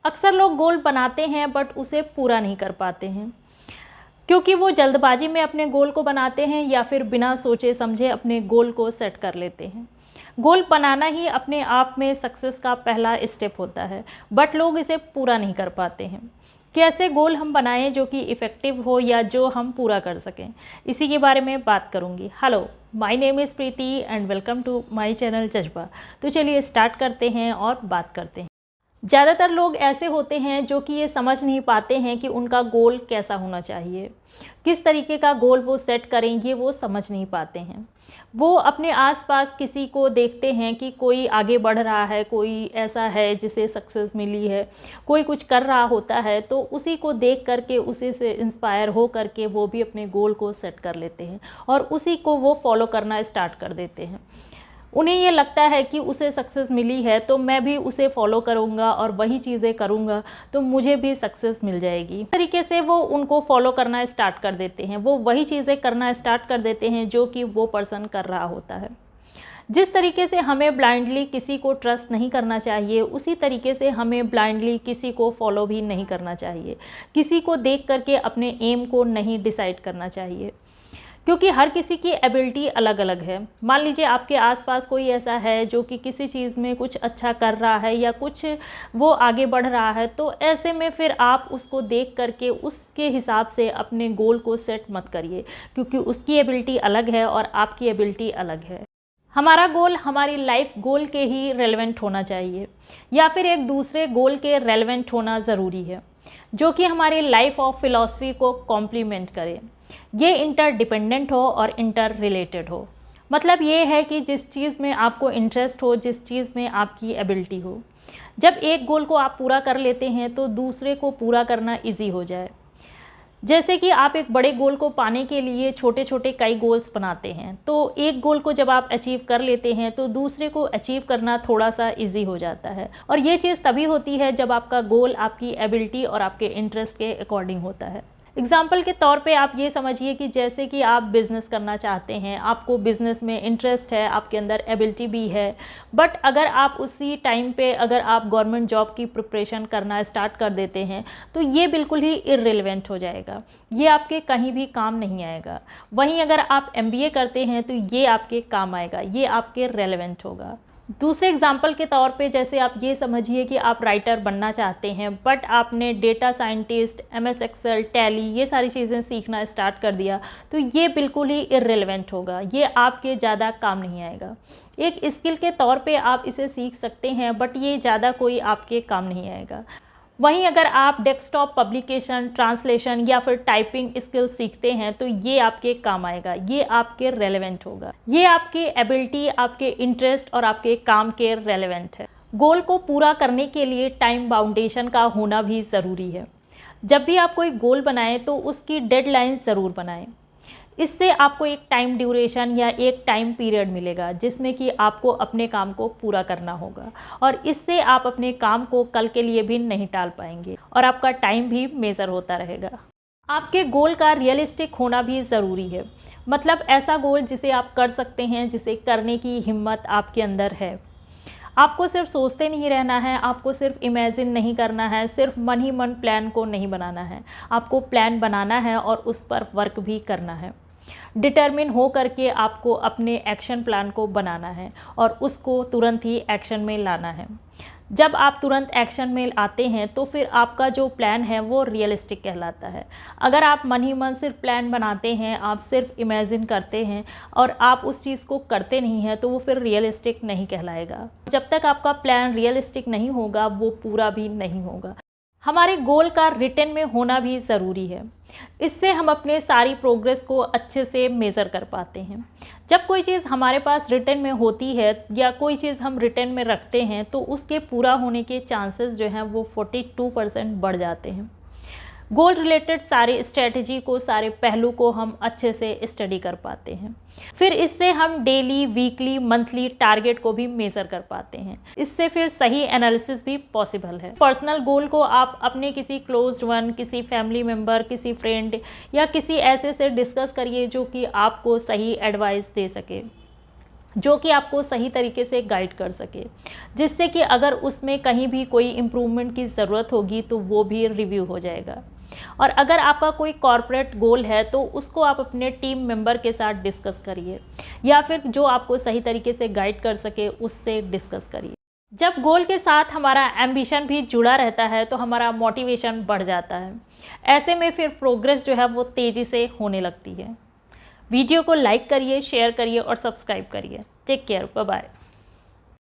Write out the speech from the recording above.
अक्सर लोग गोल बनाते हैं बट उसे पूरा नहीं कर पाते हैं, क्योंकि वो जल्दबाजी में अपने गोल को बनाते हैं या फिर बिना सोचे समझे अपने गोल को सेट कर लेते हैं। गोल बनाना ही अपने आप में सक्सेस का पहला स्टेप होता है, बट लोग इसे पूरा नहीं कर पाते हैं। कैसे गोल हम बनाएं जो कि इफ़ेक्टिव हो या जो हम पूरा कर सकें, इसी के बारे में बात करूंगी। Hello, my name is Preeti and welcome to my channel Jazba. तो चलिए स्टार्ट करते हैं और बात करते हैं। ज़्यादातर लोग ऐसे होते हैं जो कि ये समझ नहीं पाते हैं कि उनका गोल कैसा होना चाहिए, किस तरीके का गोल वो सेट करेंगे, वो समझ नहीं पाते हैं। वो अपने आसपास किसी को देखते हैं कि कोई आगे बढ़ रहा है, कोई ऐसा है जिसे सक्सेस मिली है, कोई कुछ कर रहा होता है, तो उसी को देख करके उसी से इंस्पायर हो करके वो भी अपने गोल को सेट कर लेते हैं और उसी को वो फॉलो करना स्टार्ट कर देते हैं। उन्हें ये लगता है कि उसे सक्सेस मिली है तो मैं भी उसे फॉलो करूँगा और वही चीज़ें करूँगा तो मुझे भी सक्सेस मिल जाएगी। इस तरीके से वो उनको फॉलो करना स्टार्ट कर देते हैं, वो वही चीज़ें करना स्टार्ट कर देते हैं जो कि वो पर्सन कर रहा होता है। जिस तरीके से हमें ब्लाइंडली किसी को ट्रस्ट नहीं करना चाहिए, उसी तरीके से हमें ब्लाइंडली किसी को फॉलो भी नहीं करना चाहिए। किसी को देख करके अपने एम को नहीं डिसाइड करना चाहिए, क्योंकि हर किसी की एबिलिटी अलग अलग है। मान लीजिए आपके आसपास कोई ऐसा है जो कि किसी चीज़ में कुछ अच्छा कर रहा है या कुछ वो आगे बढ़ रहा है, तो ऐसे में फिर आप उसको देख करके उसके हिसाब से अपने गोल को सेट मत करिए, क्योंकि उसकी एबिलिटी अलग है और आपकी एबिलिटी अलग है। हमारा गोल हमारी लाइफ गोल के ही रेलेवेंट होना चाहिए या फिर एक दूसरे गोल के रेलेवेंट होना ज़रूरी है, जो कि हमारी लाइफ ऑफ फिलॉसफी को कॉम्प्लीमेंट करे। ये इंटरडिपेंडेंट हो और इंटर रिलेटेड हो। मतलब ये है कि जिस चीज़ में आपको इंटरेस्ट हो, जिस चीज़ में आपकी एबिलिटी हो। जब एक गोल को आप पूरा कर लेते हैं तो दूसरे को पूरा करना इजी हो जाए। जैसे कि आप एक बड़े गोल को पाने के लिए छोटे छोटे कई गोल्स बनाते हैं, तो एक गोल को जब आप अचीव कर लेते हैं तो दूसरे को अचीव करना थोड़ा सा इजी हो जाता है। और ये चीज़ तभी होती है जब आपका गोल आपकी एबिलिटी और आपके इंटरेस्ट के अकॉर्डिंग होता है। एग्जाम्पल के तौर पे आप ये समझिए कि जैसे कि आप बिज़नेस करना चाहते हैं, आपको बिज़नेस में इंटरेस्ट है, आपके अंदर एबिलिटी भी है, बट अगर आप उसी टाइम पे अगर आप गवर्नमेंट जॉब की प्रिपरेशन करना स्टार्ट कर देते हैं तो ये बिल्कुल ही इररिलेवेंट हो जाएगा, ये आपके कहीं भी काम नहीं आएगा। वहीं अगर आप MBA करते हैं तो ये आपके काम आएगा, ये आपके रेलेवेंट होगा। दूसरे एग्जाम्पल के तौर पे जैसे आप ये समझिए कि आप राइटर बनना चाहते हैं, बट आपने data scientist, MS excel, Tally ये सारी चीज़ें सीखना स्टार्ट कर दिया, तो ये बिल्कुल ही इररिलेवेंट होगा, ये आपके ज़्यादा काम नहीं आएगा। एक स्किल के तौर पे आप इसे सीख सकते हैं, बट ये ज़्यादा कोई आपके काम नहीं आएगा। वहीं अगर आप डेस्कटॉप पब्लिकेशन, ट्रांसलेशन या फिर टाइपिंग स्किल सीखते हैं तो ये आपके काम आएगा, ये आपके रेलेवेंट होगा, ये आपकी एबिलिटी, आपके इंटरेस्ट और आपके काम के रेलेवेंट है। गोल को पूरा करने के लिए टाइम बाउंडेशन का होना भी ज़रूरी है। जब भी आप कोई गोल बनाएं तो उसकी डेडलाइन ज़रूर बनाएं। इससे आपको एक टाइम ड्यूरेशन या एक टाइम पीरियड मिलेगा जिसमें कि आपको अपने काम को पूरा करना होगा, और इससे आप अपने काम को कल के लिए भी नहीं टाल पाएंगे और आपका टाइम भी मेज़र होता रहेगा। आपके गोल का रियलिस्टिक होना भी ज़रूरी है, मतलब ऐसा गोल जिसे आप कर सकते हैं, जिसे करने की हिम्मत आपके अंदर है। आपको सिर्फ सोचते नहीं रहना है, आपको सिर्फ इमेजिन नहीं करना है, सिर्फ मन ही मन प्लान को नहीं बनाना है, आपको प्लान बनाना है और उस पर वर्क भी करना है। डिटर्मिन हो करके आपको अपने एक्शन प्लान को बनाना है और उसको तुरंत ही एक्शन में लाना है। जब आप तुरंत एक्शन में आते हैं तो फिर आपका जो प्लान है वो रियलिस्टिक कहलाता है। अगर आप मन ही मन सिर्फ प्लान बनाते हैं, आप सिर्फ इमेजिन करते हैं और आप उस चीज़ को करते नहीं हैं, तो वो फिर रियलिस्टिक नहीं कहलाएगा। जब तक आपका प्लान रियलिस्टिक नहीं होगा वो पूरा भी नहीं होगा। हमारे गोल का रिटन में होना भी ज़रूरी है, इससे हम अपने सारी प्रोग्रेस को अच्छे से मेज़र कर पाते हैं। जब कोई चीज़ हमारे पास रिटन में होती है या कोई चीज़ हम रिटन में रखते हैं तो उसके पूरा होने के चांसेस जो हैं वो 42% बढ़ जाते हैं। गोल रिलेटेड सारी स्ट्रेटजी को, सारे पहलू को हम अच्छे से स्टडी कर पाते हैं। फिर इससे हम डेली, वीकली, मंथली टारगेट को भी मेज़र कर पाते हैं। इससे फिर सही एनालिसिस भी पॉसिबल है। पर्सनल गोल को आप अपने किसी क्लोज्ड वन, किसी फैमिली मेम्बर, किसी फ्रेंड या किसी ऐसे से डिस्कस करिए जो कि आपको सही एडवाइस दे सके। जो कि आपको सही तरीके से गाइड कर सके, जिससे कि अगर उसमें कहीं भी कोई इम्प्रूवमेंट की ज़रूरत होगी तो वो भी रिव्यू हो जाएगा। और अगर आपका कोई कॉर्पोरेट गोल है तो उसको आप अपने टीम मेंबर के साथ डिस्कस करिए, या फिर जो आपको सही तरीके से गाइड कर सके उससे डिस्कस करिए। जब गोल के साथ हमारा एम्बिशन भी जुड़ा रहता है तो हमारा मोटिवेशन बढ़ जाता है। ऐसे में फिर प्रोग्रेस जो है वो तेज़ी से होने लगती है। वीडियो को लाइक करिए, शेयर करिए और सब्सक्राइब करिए। Take care, bye bye.